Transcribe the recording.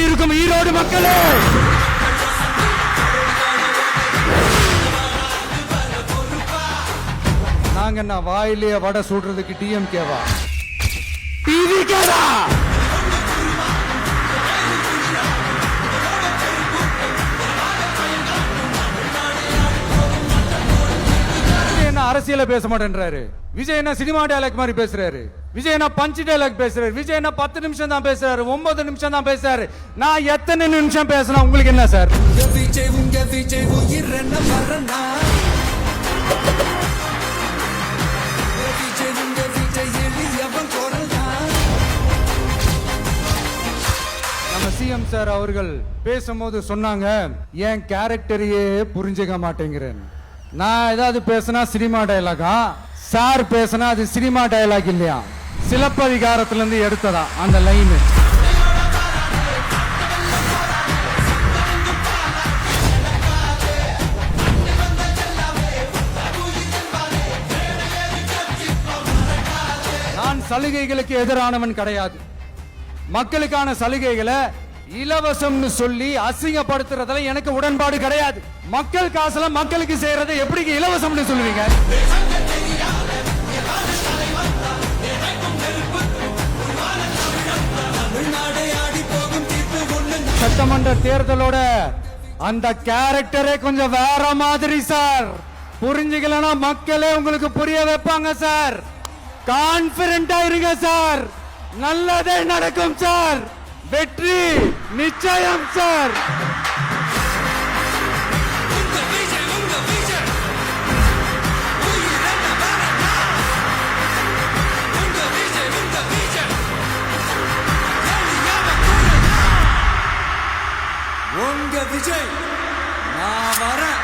இருக்கும் ஈரோடு மக்களே? நாங்க என்ன வாயிலேயே வடை சுடுறதுக்கு டிஎம்கேவா, டிவிகேவா? அரசியல பேச மாட்டேன்றாரு விஜய். என்ன சினிமா டயலாக் மாதிரி பேசுறாரு விஜய். என்ன பஞ்ச் டயலாக் பேசுறாரு விஜய். என்ன 10 நிமிஷம் தான் பேசுறாரு, 9 நிமிஷம் தான் பேசுறாரு. நான் எத்தனை நிமிஷம் பேசணும் உங்களுக்கு என்ன சார்? நம்ம சிஎம் சார் அவர்கள் பேசும்போது சொன்னாங்க, என் கேரக்டரையே புரிஞ்சுக்க மாட்டேங்கிறேன். நான் ஏதாவது பேசினா சினிமா டயலாகா, சார் பேசினா அது சினிமா டயலாக் இல்லையா, சிலப்பதிகாரத்திலிருந்து எடுத்ததா அந்த லைன். நான் சலுகைகளுக்கு எதிரானவன் கிடையாது. மக்களுக்கான சலுகைகளை இலவசம்னு சொல்லி அசிங்கப்படுத்துறதுல எனக்கு உடன்பாடு கிடையாது. மக்கள் காசுல மக்களுக்கு செய்யறதை எப்படி இலவசம்னு சொல்லுவீங்க? சட்டமன்ற தேர்தலோட அந்த கேரக்டரே கொஞ்சம் வேற மாதிரி சார். புரிஞ்சுக்கலன்னா மக்களே உங்களுக்கு புரிய வைப்பாங்க சார். கான்பிடென்ட்டா இருங்க சார், நல்லதே நடக்கும் சார். வெற்றி நிச்சயம் சார். உங்க விஜய் நான் வரேன்.